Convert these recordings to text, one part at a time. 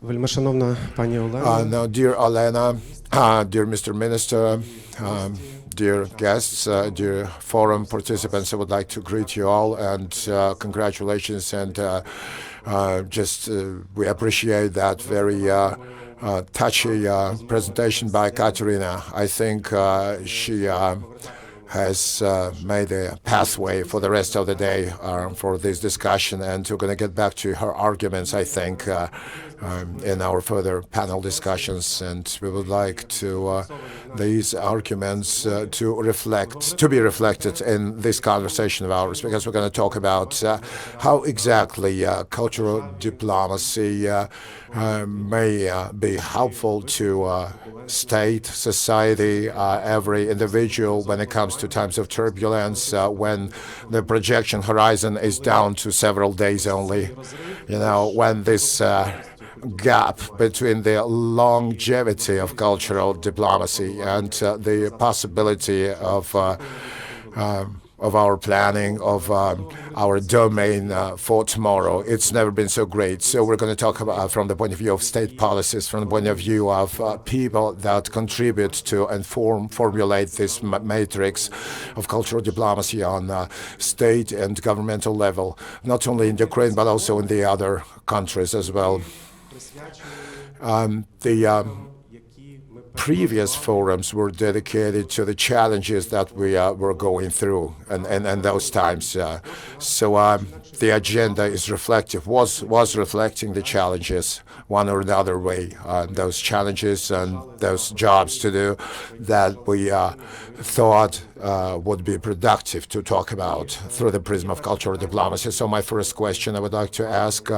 Вельмишановна пані Олена, Now, dear Olena, dear Mr. Minister, dear guests, dear forum participants, I would like to greet you all and congratulations and we appreciate that very touchy presentation by Katerina. I think she has made a pathway for the rest of the day for this discussion, and we're going to get back to her arguments, I think, in our further panel discussions, and we would like to these arguments to be reflected in this conversation of ours, because we're going to talk about how exactly cultural diplomacy may be helpful to state, society, every individual when it comes to times of turbulence, when the projection horizon is down to several days only. When this gap between the longevity of cultural diplomacy and the possibility of our planning, of our domain for tomorrow. It's never been so great. So we're going to talk about from the point of view of state policies, from the point of view of people that contribute to and formulate this matrix of cultural diplomacy on state and governmental level, not only in Ukraine, but also in the other countries as well. The previous forums were dedicated to the challenges that we were going through and those times. So the agenda is was reflecting the challenges one or another way, those challenges and those jobs to do that we thought would be productive to talk about through the prism of cultural diplomacy. So my first question I would like to ask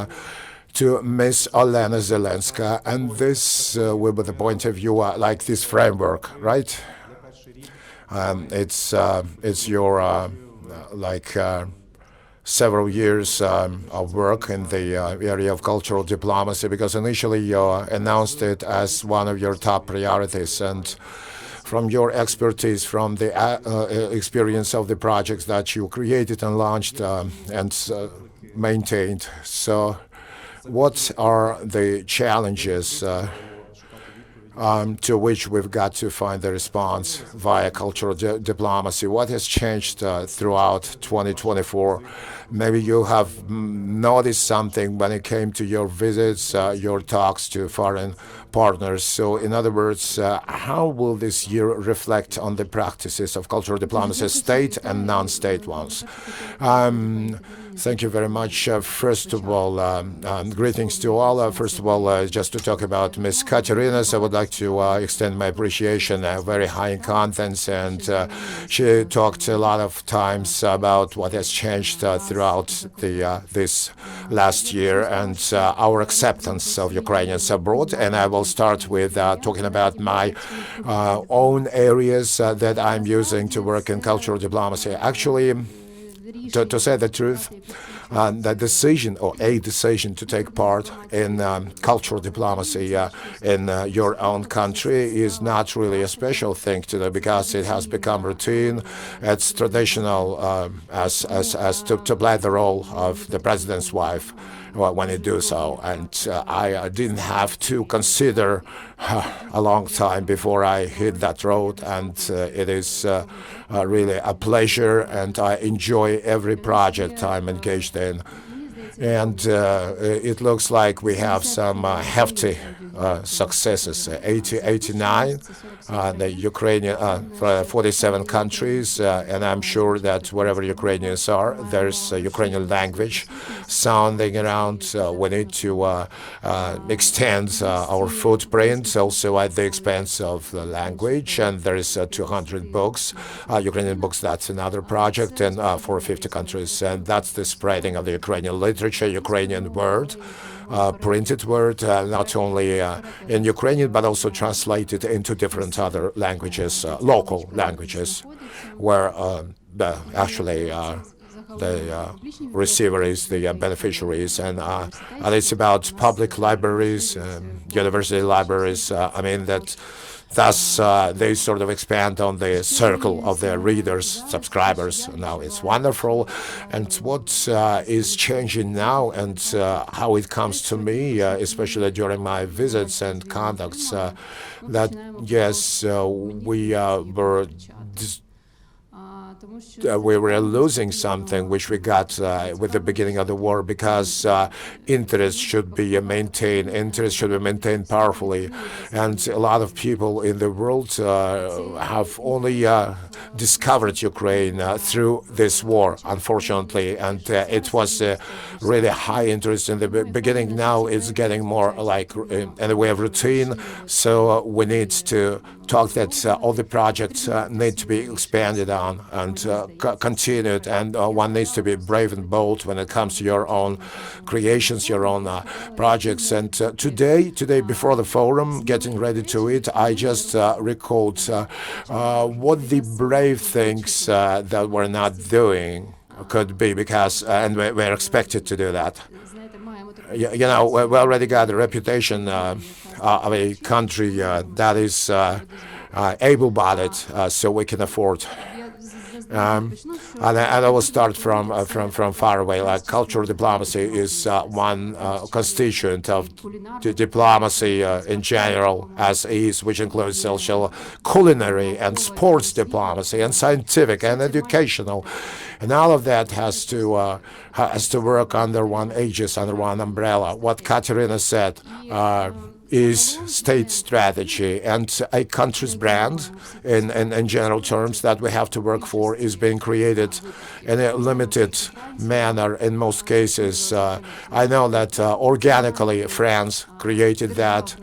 to Ms. Olena Zelenska, and this will be the point of view like this framework, right? It's your several years of work in the area of cultural diplomacy, because initially you announced it as one of your top priorities, and from your expertise, from the experience of the projects that you created and launched and maintained. So what are the challenges to which we've got to find the response via cultural diplomacy? What has changed throughout 2024? Maybe you have noticed something when it came to your visits, your talks to foreign partners. So in other words, how will this year reflect on the practices of cultural diplomacy, state and non-state ones? Thank you very much. First of all, greetings to all. First of all, just to talk about Ms. Katerina, so I would like to extend my appreciation, very high in contents, and she talked a lot of times about what has changed throughout this last year and our acceptance of Ukrainians abroad. And I will start with talking about my own areas that I'm using to work in cultural diplomacy. Actually, to say the truth, the decision or a decision to take part in cultural diplomacy in your own country is not really a special thing to do, because it has become routine. It's traditional as to play the role of the president's wife when you do so. And I didn't have to consider a long time before I hit that road, and it is really a pleasure, and I enjoy every project I'm engaged in. And it looks like we have some hefty successes. 89, the Ukrainian, 47 countries, and I'm sure that wherever Ukrainians are, there's a Ukrainian language sounding around. We need to extend our footprint also at the expense of the language, and there is 200 books, Ukrainian books. That's another project, and for 50 countries, and that's the spreading of the Ukrainian literature, Ukrainian word, printed word, not only in Ukrainian, but also translated into different other languages, local languages, where actually the receiver is the beneficiaries, and it's about public libraries, university libraries. I mean that Thus, they sort of expand on the circle of their readers, subscribers. Now it's wonderful. And what is changing now, and how it comes to me, especially during my visits and contacts, that yes, we were losing something which we got with the beginning of the war, because interest should be maintained powerfully, and a lot of people in the world have only discovered Ukraine through this war, unfortunately, and it was really high interest in the beginning. Now it's getting more like in the way of routine, so we need to talk that all the projects need to be expanded on and continued, and one needs to be brave and bold when it comes to your own creations, your own projects. And today, before the forum, getting ready to it, I just recalled what the brave things that we're not doing could be, because and we're expected to do that. You know, we already got a reputation of a country that is able-bodied, so we can afford. And I will start from far away. Like cultural diplomacy is one constituent of diplomacy in general, as is, which includes social, culinary, and sports diplomacy, and scientific and educational, and all of that has to work under one aegis, under one umbrella. What Katerina said is state strategy, and a country's brand in general terms that we have to work for is being created in a limited manner in most cases. I know that organically France created that.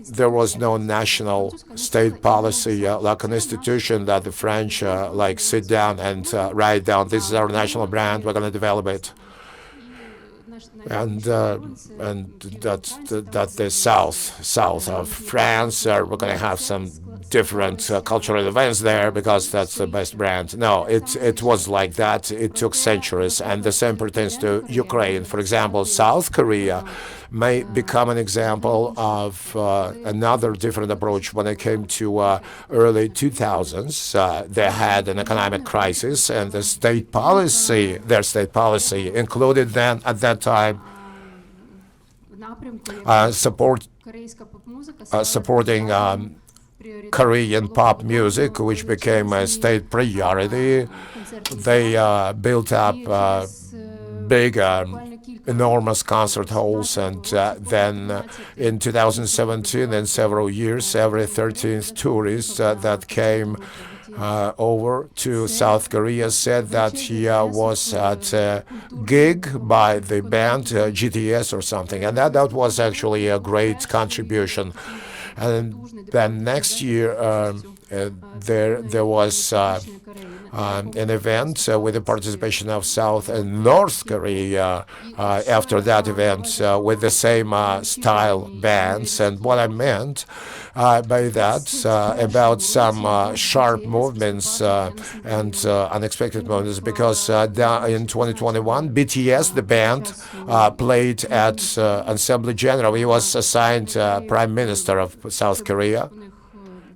There was no national state policy like an institution that the French like sit down and write down, this is our national brand, we're going to develop it. And that the south of France, we're going to have some different cultural events there because that's the best brand. No, it was like that. It took centuries, and the same pertains to Ukraine. For example, South Korea may become an example of another different approach. When it came to early 2000s, they had an economic crisis, and their state policy included then at that time supporting Korean pop music, which became a state priority. They built up big, enormous concert halls, and then in 2017, in several years, every 13th tourist that came over to South Korea said that he was at a gig by the band GTS or something, and that was actually a great contribution. And then next year there was an event with the participation of South and North Korea after that event with the same style bands. And what I meant by that about some sharp movements and unexpected movements, because in 2021 BTS, the band, played at Assembly General. He was assigned Prime Minister of South Korea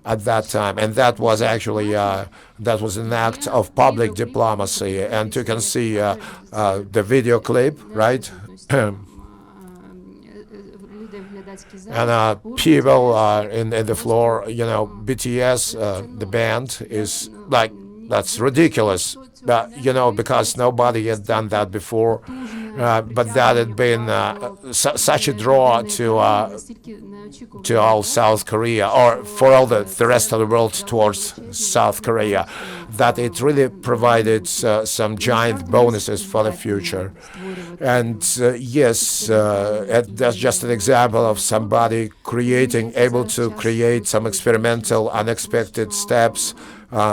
at that time, and that was actually that was an act of public diplomacy. And you can see the video clip, right? And people in the floor, you know, BTS, the band is like, that's ridiculous, you know, because nobody had done that before. But that had been such a draw to all South Korea, or for all the rest of the world towards South Korea, that it really provided some giant bonuses for the future. And yes, that's just an example of somebody able to create some experimental, unexpected steps,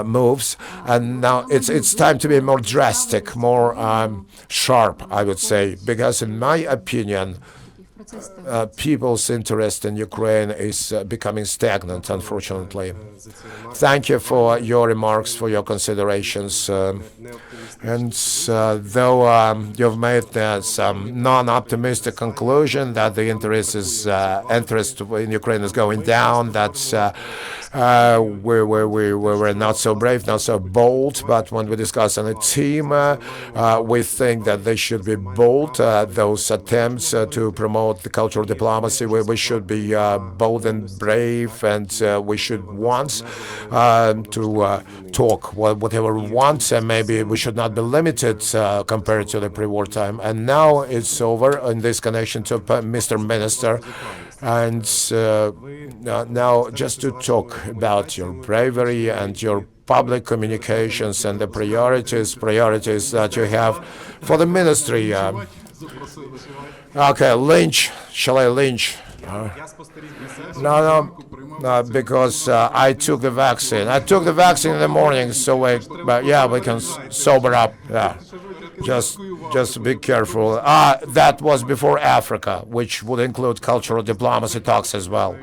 moves. And now it's time to be more drastic, more sharp, I would say, because in my opinion, people's interest in Ukraine is becoming stagnant, unfortunately. Thank you for your remarks, for your considerations. And though you've made some non-optimistic conclusion that the interest in Ukraine is going down, that we were not so brave, not so bold, but when we discuss on a team, we think that they should be bold. Those attempts to promote the cultural diplomacy, we should be bold and brave, and we should want to talk whatever we want, and maybe we should not be limited compared to the pre-war time. And now it's over in this connection to Mr. Minister. And now just to talk about your bravery and your public communications and the priorities that you have for the ministry. Okay, lynch. Shall I lynch? No, because I took the vaccine. I took the vaccine in the morning, so we can sober up. Yeah. Just be careful. That was before Africa, which would include cultural diplomacy talks as well.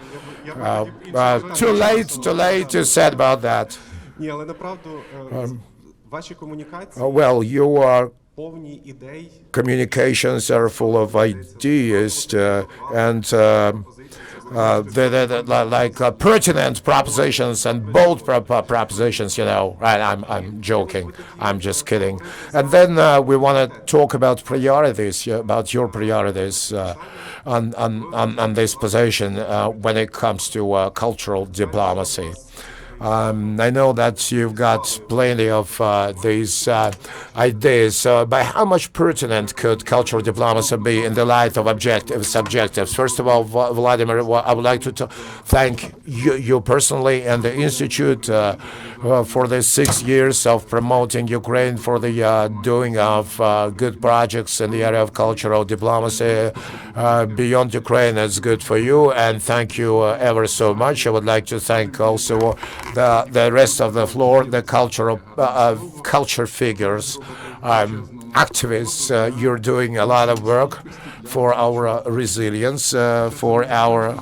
Too late you said about that. Well, your communications are full of ideas and pertinent propositions and bold propositions, Right? I'm joking. I'm just kidding. And then we want to talk about priorities, about your priorities on this position when it comes to cultural diplomacy. I know that you've got plenty of these ideas. By how much pertinent could cultural diplomacy be in the light of subjectives? First of all, Volodymyr, I would like to thank you personally and the Institute for the 6 years of promoting Ukraine, for the doing of good projects in the area of cultural diplomacy beyond Ukraine. It's good for you, and thank you ever so much. I would like to thank also the rest of the floor, the culture figures, activists. You're doing a lot of work for our resilience, for our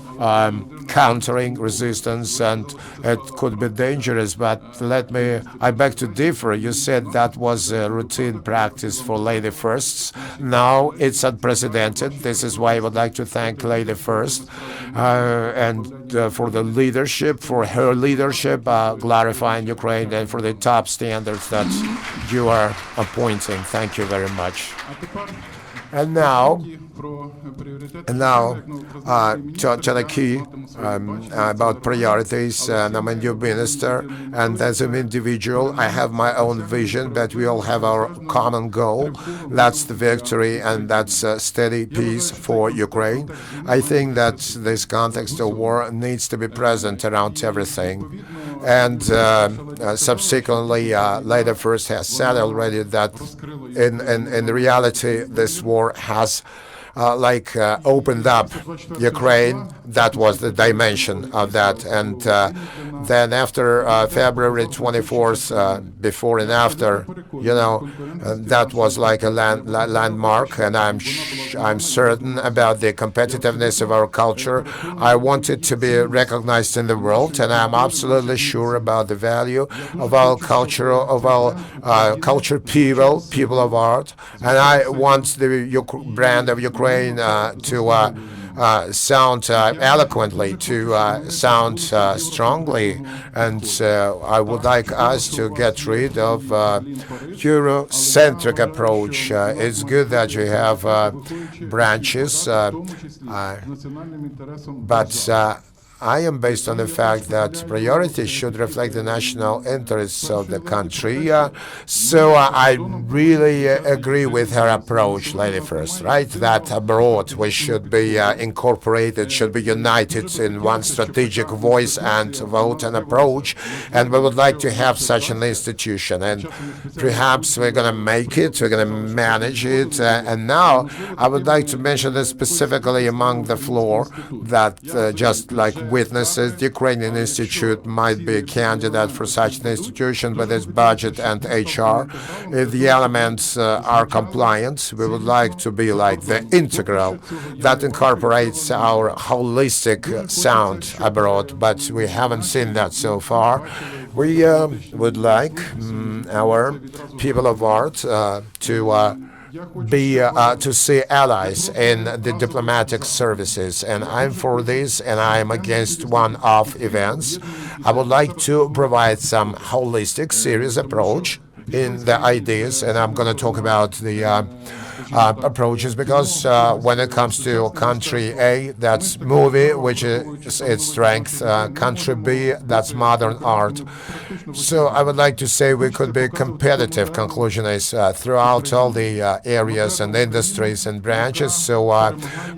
countering resistance, and it could be dangerous, but I beg to differ. You said that was a routine practice for Lady Firsts. Now it's unprecedented. This is why I would like to thank Lady First and for the leadership, for her leadership, clarifying Ukraine, and for the top standards that you are appointing. Thank you very much. And now to the key about priorities. I'm a new minister, and as an individual, I have my own vision, but we all have our common goal. That's the victory, and that's steady peace for Ukraine. I think that this context of war needs to be present around everything. And subsequently, Lady First has said already that in reality, this war has opened up Ukraine. That was the dimension of that. And then after February 24th, before and after, that was like a landmark. And I'm certain about the competitiveness of our culture. I want it to be recognized in the world, and I'm absolutely sure about the value of our culture, of our culture people of art. And I want the brand of Ukraine to sound eloquently, to sound strongly, and I would like us to get rid of Eurocentric approach. It's good that you have branches, but I am based on the fact that priorities should reflect the national interests of the country. So I really agree with her approach, Lady First, right? That abroad we should be incorporated, should be united in one strategic voice and vote and approach. And we would like to have such an institution. And perhaps we're going to make it, we're going to manage it. And now I would like to mention this specifically among the floor, that just like witnesses. The Ukrainian Institute might be a candidate for such an institution with its budget and HR. If the elements are compliant, we would like to be like the integral that incorporates our holistic sound abroad, but we haven't seen that so far. We would like our people of art to see allies in the diplomatic services, and I'm for this, and I'm against one-off events. I would like to provide some holistic, serious approach in the ideas, and I'm going to talk about the approaches, because when it comes to country A, that's movie, which is its strength, country B, that's modern art. So I would like to say we could be competitive, conclusion is, throughout all the areas and industries and branches. So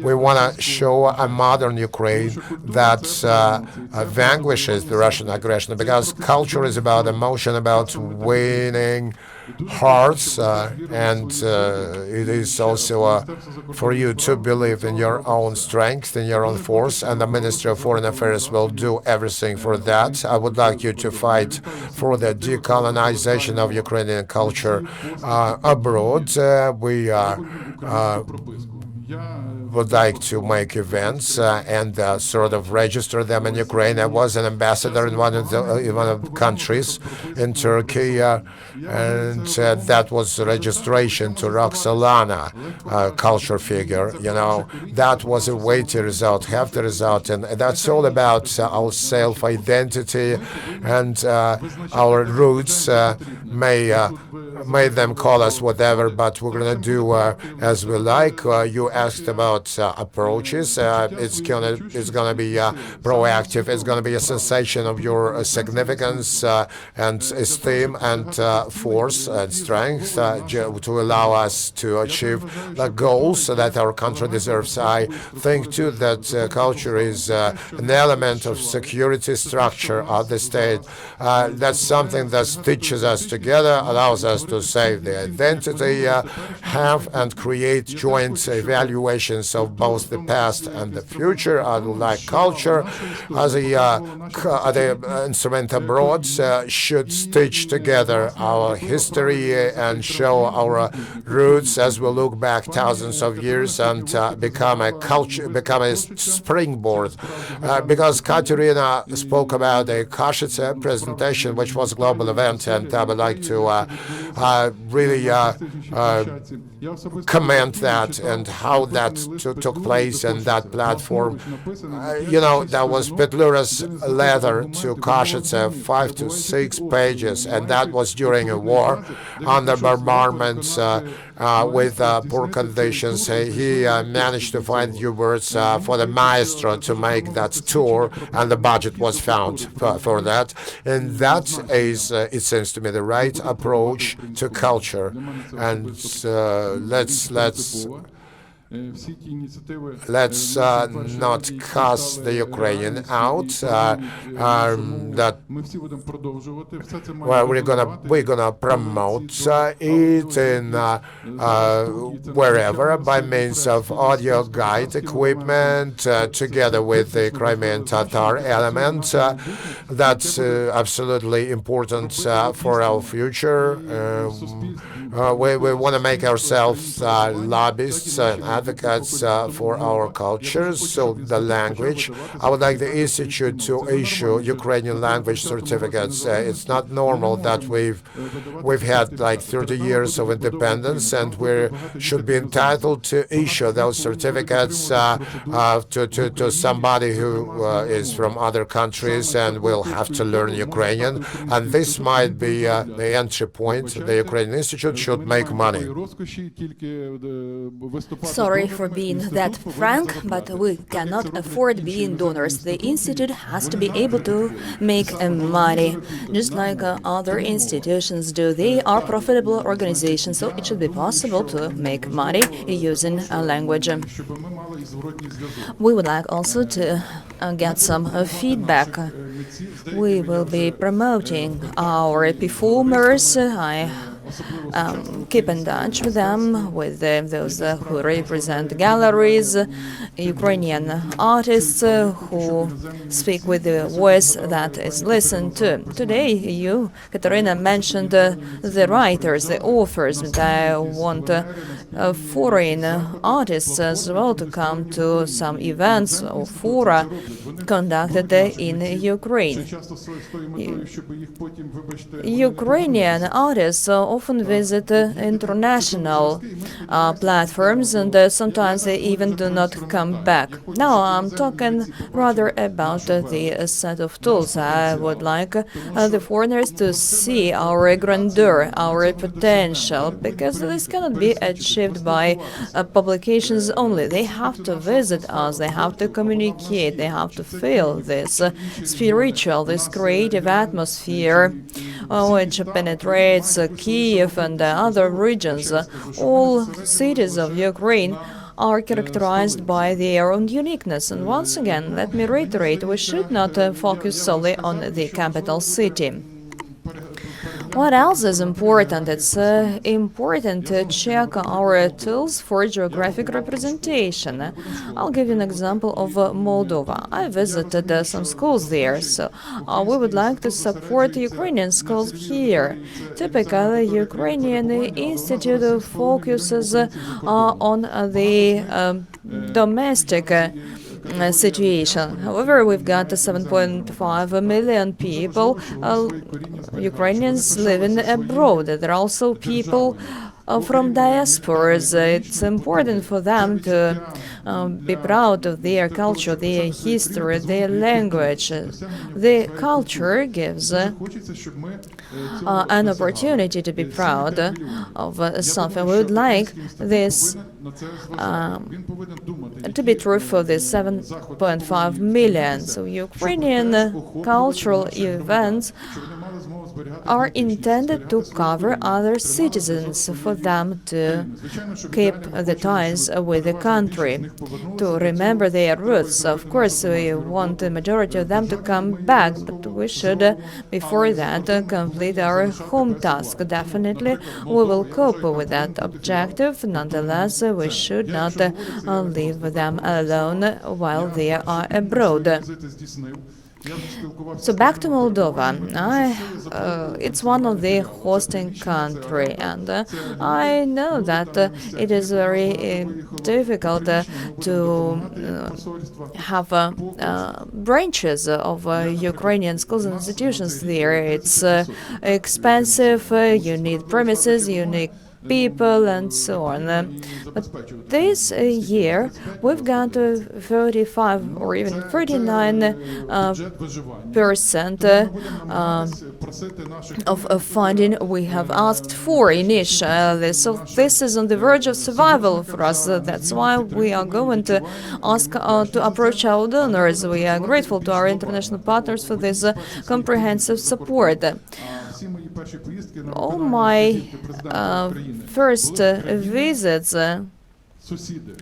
we want to show a modern Ukraine that vanquishes the Russian aggression, because culture is about emotion, about winning hearts, and it is also for you to believe in your own strength, in your own force, and the Ministry of Foreign Affairs will do everything for that. I would like you to fight for the decolonization of Ukrainian culture abroad. We would like to make events and sort of register them in Ukraine. I was an ambassador in one of the countries, in Turkey, and that was registration to Roxolana culture figure. You know, that was a weighty result, hefty result, and that's all about our self-identity and our roots. May them call us whatever, but we're going to do as we like. You asked about approaches. It's gonna be proactive. It's gonna be a sensation of your significance and esteem and force and strength to allow us to achieve the goals that our country deserves. I think too that culture is an element of security structure of the state. That's something that stitches us together, allows us to save the identity, have and create joint evaluations of both the past and the future. I would like culture as the instrument abroad should stitch together our history and show our roots as we look back thousands of years, and become a culture, become a springboard. Because Katerina spoke about the Kashitsa presentation, which was a global event, and I would like to really comment that and how that took place, and that platform. You know, that was Petlura's letter to Kashitsa, 5 to 6 pages, and that was during a war under bombardment with poor conditions. He managed to find new words for the maestro to make that tour, and the budget was found for that. And that is, it seems to me, the right approach to culture. And let's not cast the Ukrainian out. That well, we're gonna promote it in wherever by means of audio guide equipment, together with the Crimean Tatar element. That's absolutely important for our future. We want to make ourselves lobbyists and advocates for our cultures. So the language, I would like the Institute to issue Ukrainian language certificates. It's not normal that we've had like 30 years of independence, and we should be entitled to issue those certificates to somebody who is from other countries and will have to learn Ukrainian. And this might be the entry point. The Ukrainian Institute should make money. Sorry for being that frank, but we cannot afford being donors. The Institute has to be able to make money, just like other institutions do. They are profitable organizations, so it should be possible to make money using a language. We would like also to get some feedback. We will be promoting our performers. I keep in touch with them, with those who represent galleries, Ukrainian artists who speak with the voice that is listened to. Today, you, Katerina, mentioned the writers, the authors, and I want foreign artists as well to come to some events or fora conducted in Ukraine. Ukrainian artists often visit international platforms, and sometimes they even do not come back. Now I'm talking rather about the set of tools. I would like the foreigners to see our grandeur, our potential, because this cannot be achieved by publications only. They have to visit us, they have to communicate, they have to feel this spiritual, this creative atmosphere which penetrates Kiev and other regions. All cities of Ukraine are characterized by their own uniqueness. And once again, let me reiterate, we should not focus solely on the capital city. What else is important? It's important to check our tools for geographic representation. I'll give you an example of Moldova. I visited some schools there, so we would like to support Ukrainian schools here. Typically, Ukrainian Institute focuses on the domestic situation. However, we've got 7.5 million people, Ukrainians living abroad. There are also people from diasporas. It's important for them to be proud of their culture, their history, their language. The culture gives an opportunity to be proud of something. We would like this to be true for the 7.5 million. So Ukrainian cultural events are intended to cover other citizens, for them to keep the ties with the country, to remember their roots. Of course, we want the majority of them to come back, but we should, before that, complete our home task. Definitely, we will cope with that objective. Nonetheless, we should not leave them alone while they are abroad. So back to Moldova. It's one of the hosting country, and I know that it is very difficult to have branches of Ukrainian schools and institutions there. It's expensive. You need premises. You need people and so on. But this year we've got 35 or even 39% of funding we have asked for initially. So this is on the verge of survival for us. That's why we are going to ask to approach our donors. We are grateful to our international partners for this comprehensive support. All my first visits,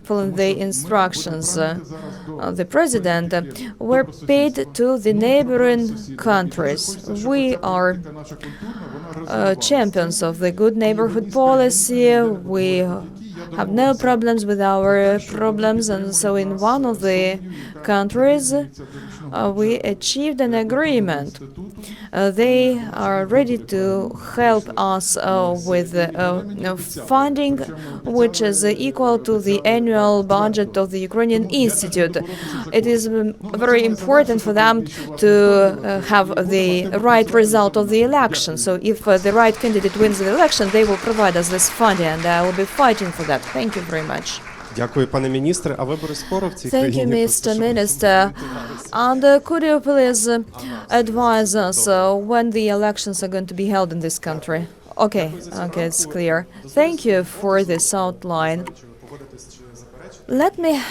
following the instructions of the president, were paid to the neighboring countries. We are champions of the good neighborhood policy. We have no problems with our problems, and so in one of the countries we achieved an agreement. They are ready to help us with funding which is equal to the annual budget of the Ukrainian Institute. It is very important for them to have the right result of the election. So if the right candidate wins the election, they will provide us this funding, and I will be fighting for that. Thank you very much. Дякую, пане міністре. А вибори скоро в цій Thank you, країні? Mr. Minister. And could you please advise us when the elections are going to be held in this country? Okay, it's clear. Thank you for this outline. Let me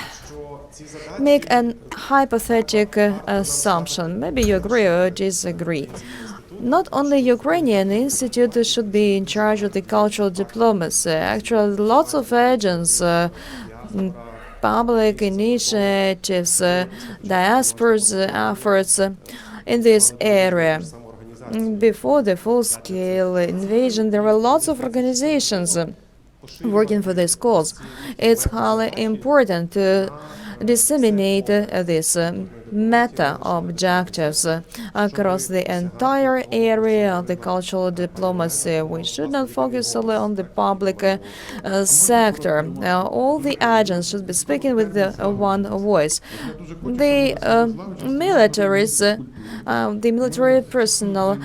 make an hypothetical assumption. Maybe you agree or disagree. Not only Ukrainian Institute should be in charge of the cultural diplomacy. Actually, lots of agents, public initiatives, diaspora's efforts in this area before the full-scale invasion, there were lots of organizations working for this cause. It's highly important to disseminate these meta-objectives across the entire area of the cultural diplomacy. We should not focus solely on the public sector. All the agents should be speaking with one voice. The military personnel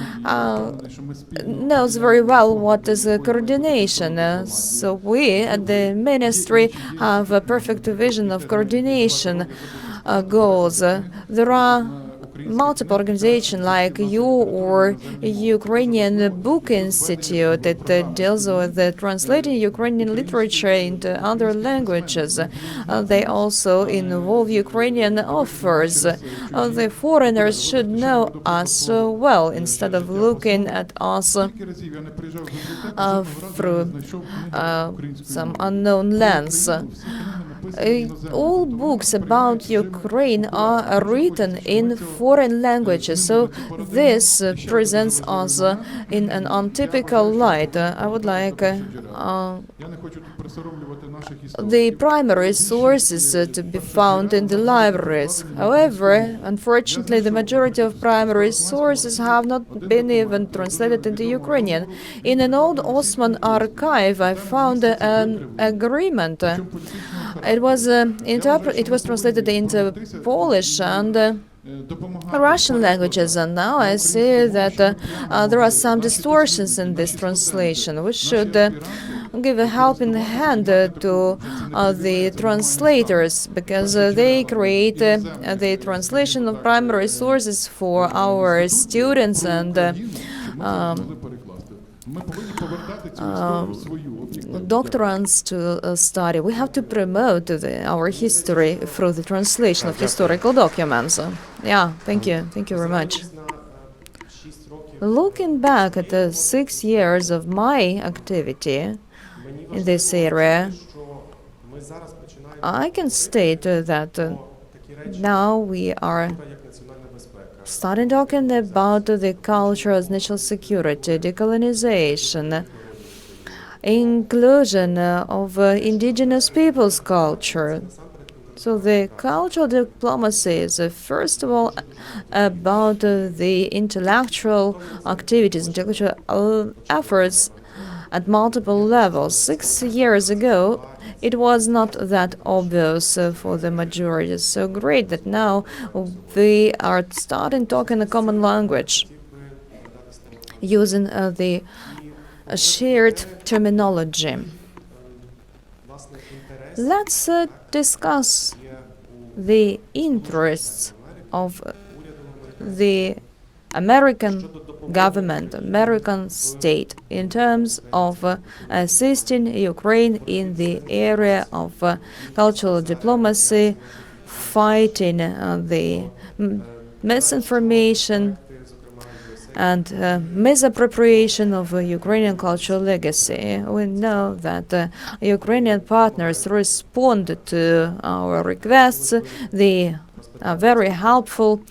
knows very well what is coordination. So we at the ministry have a perfect vision of coordination goals. There are multiple organizations like you or Ukrainian Book Institute that deals with translating Ukrainian literature into other languages. They also involve Ukrainian authors. The foreigners should know us well instead of looking at us through some unknown lens. All books about Ukraine are written in foreign languages, so this presents us in an untypical light. I would like the primary sources to be found in the libraries. However, unfortunately, the majority of primary sources have not been even translated into Ukrainian. In an old Ottoman archive, I found an agreement. It was translated into Polish and Russian languages, and now I see that there are some distortions in this translation. We should give a helping hand to the translators, because they create the translation of primary sources for our students and doctorants to study. We have to promote our history through the translation of historical documents. Yeah, thank you very much. Looking back at the 6 years of my activity in this area, I can state that now we are starting talking about the culture as national security, decolonization, inclusion of indigenous people's culture. So the cultural diplomacy is first of all about the intellectual activities, intellectual efforts at multiple levels. 6 years ago, it was not that obvious for the majority. It's so great that now we are starting talking a common language using the shared terminology. Let's discuss the interests of the American government, American state, in terms of assisting Ukraine in the area of cultural diplomacy, fighting the misinformation and misappropriation of Ukrainian cultural legacy. We know that Ukrainian partners respond to our requests. They are very helpful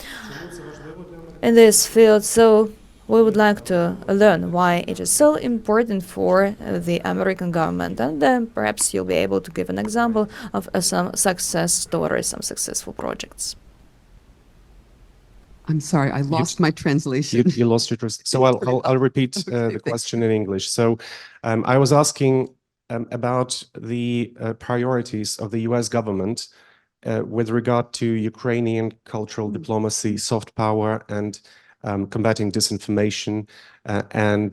in this field, so we would like to learn why it is so important for the American government, and perhaps you'll be able to give an example of some success stories, some successful projects. I'm sorry, I lost my translation. You lost your translation. So I'll repeat the question in English. So I was asking about the priorities of the U.S. government with regard to Ukrainian cultural diplomacy, soft power, and combating disinformation, and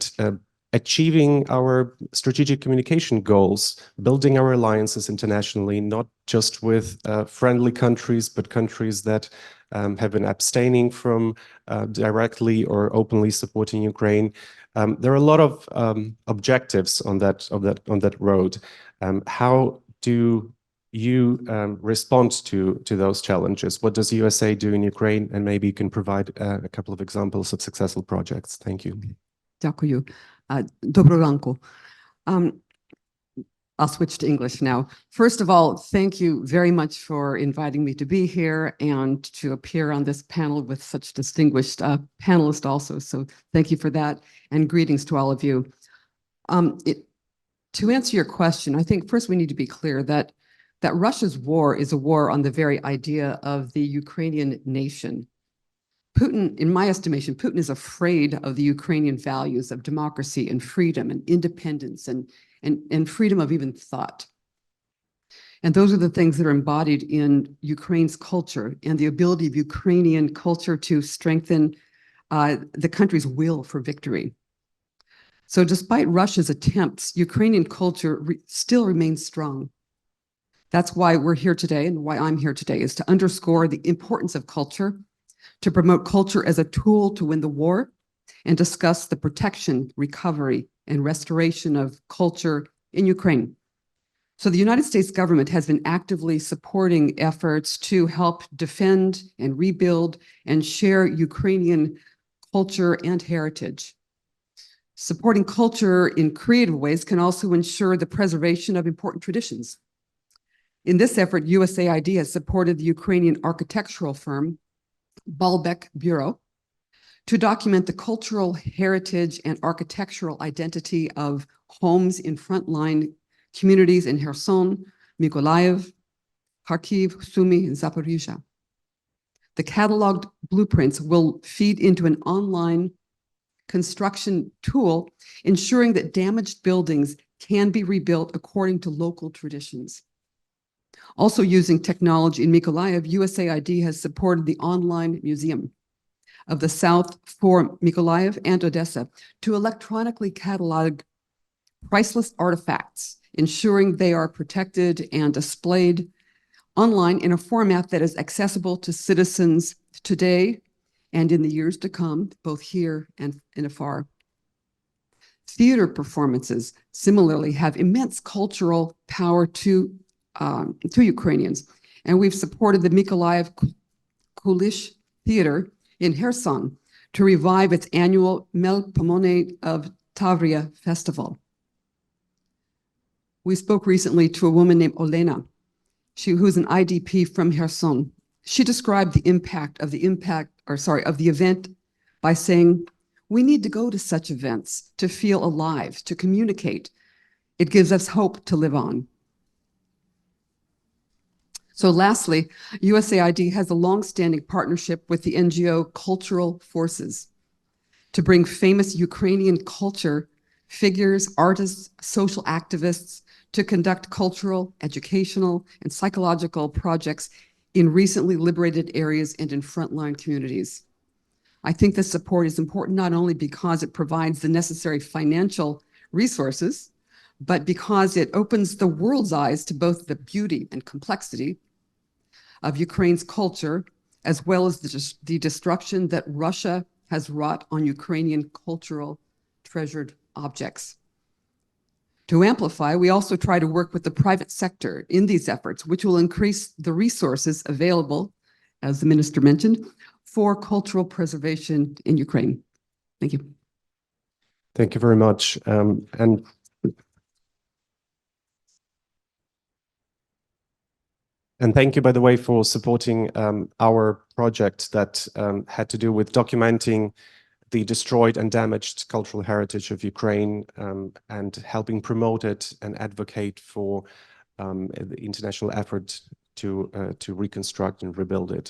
achieving our strategic communication goals, building our alliances internationally, not just with friendly countries, but countries that have been abstaining from directly or openly supporting Ukraine. There are a lot of objectives on that road. How do you respond to those challenges? What does USA do in Ukraine? And maybe you can provide a couple of examples of successful projects. Thank you. Дякую. Доброго ранку. I'll switch to English now. First of all, thank you very much for inviting me to be here and to appear on this panel with such distinguished panelists also. So thank you for that, and greetings to all of you. To answer your question, I think first we need to be clear that Russia's war is a war on the very idea of the Ukrainian nation. Putin, in my estimation, Putin is afraid of the Ukrainian values of democracy and freedom and independence and freedom of even thought. And those are the things that are embodied in Ukraine's culture and the ability of Ukrainian culture to strengthen the country's will for victory. So despite Russia's attempts, Ukrainian culture still remains strong. That's why we're here today, and why I'm here today, is to underscore the importance of culture, to promote culture as a tool to win the war, and discuss the protection, recovery, and restoration of culture in Ukraine. So the United States government has been actively supporting efforts to help defend and rebuild and share Ukrainian culture and heritage. Supporting culture in creative ways can also ensure the preservation of important traditions. In this effort, USAID has supported the Ukrainian architectural firm, Baalbek Bureau, to document the cultural heritage and architectural identity of homes in frontline communities in Kherson, Mykolaiv, Kharkiv, Sumy, and Zaporizhia. The cataloged blueprints will feed into an online construction tool, ensuring that damaged buildings can be rebuilt according to local traditions. Also using technology in Mykolaiv, USAID has supported the online museum of the South for Mykolaiv and Odessa to electronically catalog priceless artifacts, ensuring they are protected and displayed online in a format that is accessible to citizens today and in the years to come, both here and afar. Theater performances similarly have immense cultural power to Ukrainians, and we've supported the Mykolaiv Kulish Theater in Kherson to revive its annual Melpomene of Tavria festival. We spoke recently to a woman named Olena, who's an IDP from Kherson. She described the impact of the event by saying, "We need to go to such events to feel alive, to communicate. It gives us hope to live on." So lastly, USAID has a long-standing partnership with the NGO Cultural Forces to bring famous Ukrainian culture figures, artists, social activists to conduct cultural, educational, and psychological projects in recently liberated areas and in frontline communities. I think this support is important not only because it provides the necessary financial resources, but because it opens the world's eyes to both the beauty and complexity of Ukraine's culture, as well as the destruction that Russia has wrought on Ukrainian cultural treasured objects. To amplify, we also try to work with the private sector in these efforts, which will increase the resources available, as the minister mentioned, for cultural preservation in Ukraine. Thank you. Thank you very much. And thank you, by the way, for supporting our project that had to do with documenting the destroyed and damaged cultural heritage of Ukraine and helping promote it and advocate for the international effort to reconstruct and rebuild it.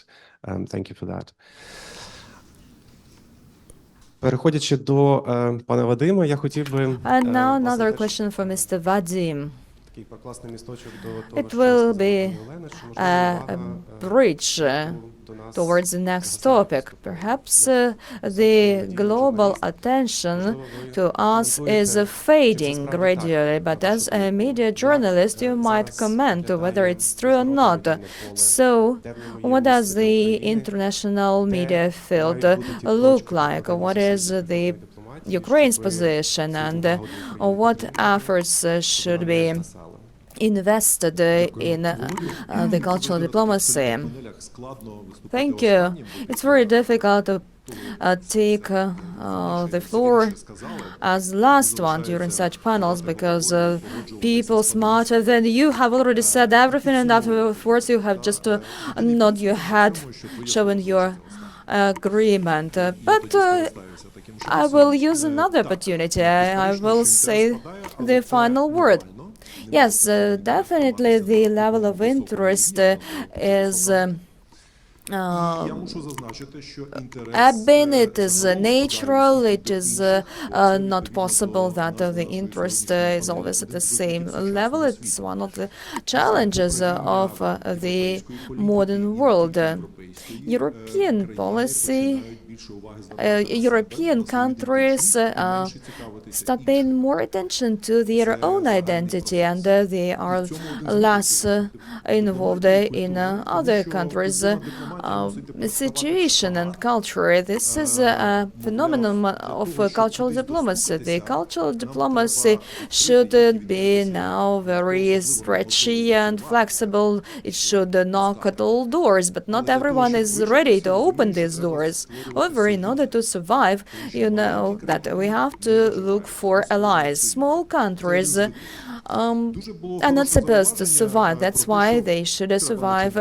Thank you for that. Переходячи до пана Вадима, я хотів би... And now another question for Mr. Vadym. It will be a bridge towards the next topic. Perhaps the global attention to us is fading gradually, but as a media journalist, you might comment whether it's true or not. So, what does the international media field look like? What is the Ukraine's position, and what efforts should be invested in the cultural diplomacy? Thank you. It's very difficult to take the floor as last one during such panels, because people smarter than you have already said everything, and afterwards you have just nod your head, showing your agreement. But I will use another opportunity. I will say the final word. Yes, definitely the level of interest is ebbing, it is natural, it is not possible that the interest is always at the same level. It's one of the challenges of the modern world. European policy, European countries start paying more attention to their own identity, and they are less involved in other countries' situation and culture. This is a phenomenon of cultural diplomacy. The cultural diplomacy should be now very stretchy and flexible. It should knock at all doors, but not everyone is ready to open these doors. However, in order to survive, you know that we have to look for allies. Small countries are not supposed to survive. That's why they should survive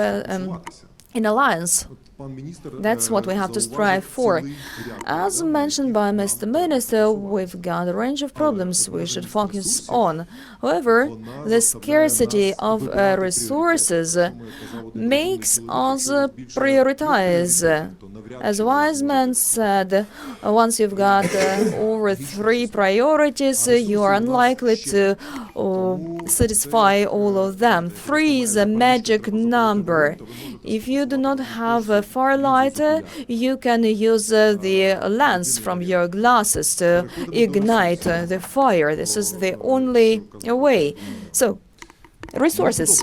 in alliance. That's what we have to strive for. As mentioned by Mr. Minister, we've got a range of problems we should focus on. However, the scarcity of resources makes us prioritize. As a wise man said, once you've got over 3 priorities, you are unlikely to satisfy all of them. 3 is a magic number. If you do not have a firelight, you can use the lens from your glasses to ignite the fire. This is the only way. So, resources.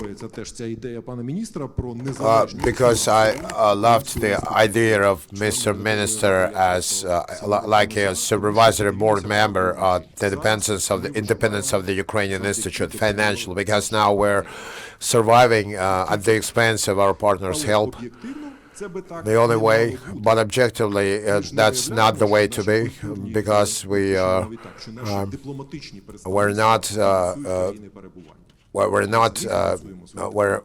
Because I loved the idea of Mr. Minister as like a supervisory board member, the independence of the Ukrainian Institute financial, because now we're surviving at the expense of our partners' help. The only way, but objectively, that's not the way to be, because we're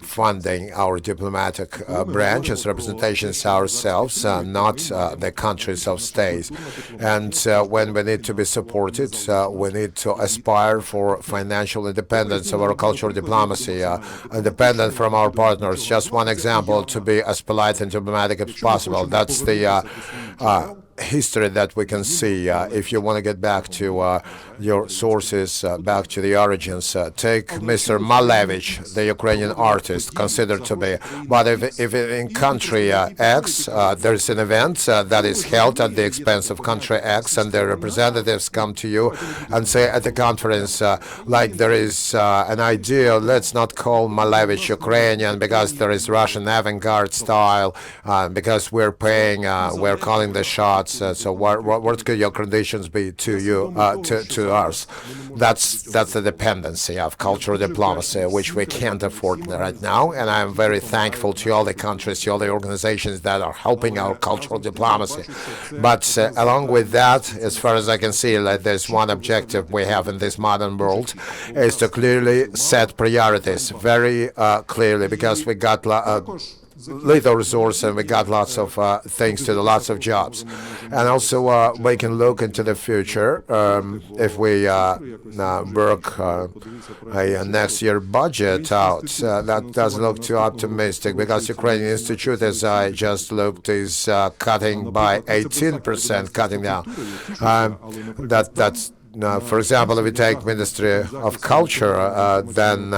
funding our diplomatic branches, representations ourselves, not the countries of states. And when we need to be supported, we need to aspire for financial independence of our cultural diplomacy, independent from our partners. Just one example, to be as polite and diplomatic as possible. That's the history that we can see. If you want to get back to your sources, back to the origins, take Mr. Malevich, the Ukrainian artist, considered to be. But if in country X there's an event that is held at the expense of country X, and their representatives come to you and say at the conference, like there is an idea, let's not call Malevich Ukrainian because there is Russian avant-garde style, because we're paying, we're calling the shots. So what could your conditions be to you, to us? That's the dependency of cultural diplomacy, which we can't afford right now. And I'm very thankful to all the countries, to all the organizations that are helping our cultural diplomacy. But along with that, as far as I can see, like, there's one objective we have in this modern world, is to clearly set priorities, very clearly, because we got little resource and we got lots of things to do, lots of jobs. And also we can look into the future if we work a next year budget out. That doesn't look too optimistic, because Ukrainian Institute, as I just looked, is cutting by 18%, cutting down. That's for example, if we take Ministry of Culture, then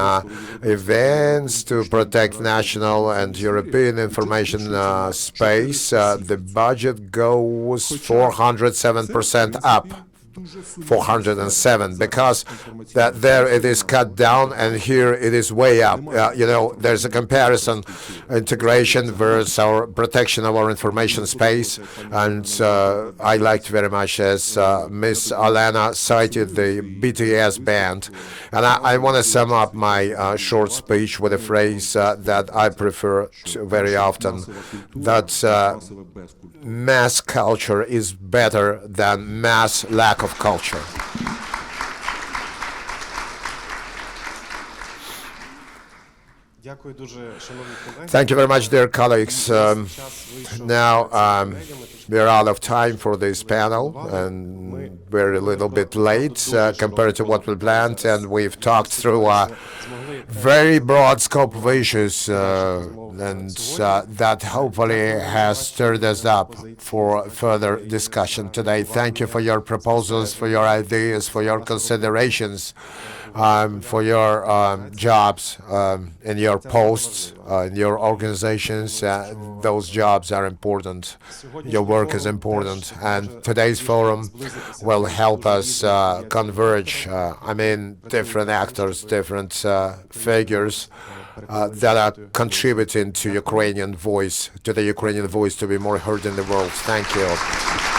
events to protect national and European information space, the budget goes 407% up 407, because that there it is cut down and here it is way up. There's a comparison, integration versus our protection of our information space, and I liked very much as Miss Olena cited the BTS band, and I want to sum up my short speech with a phrase that I prefer very often, that mass culture is better than mass lack of culture. Thank you very much, dear colleagues. Now we're out of time for this panel, and we're a little bit late compared to what we planned, and we've talked through a very broad scope of issues, and that hopefully has stirred us up for further discussion today. Thank you for your proposals, for your ideas, for your considerations, for your jobs in your posts, in your organizations. Those jobs are important. Your work is important, and today's forum will help us converge. Different actors, different figures that are contributing to Ukrainian voice, to the Ukrainian voice to be more heard in the world. Thank you.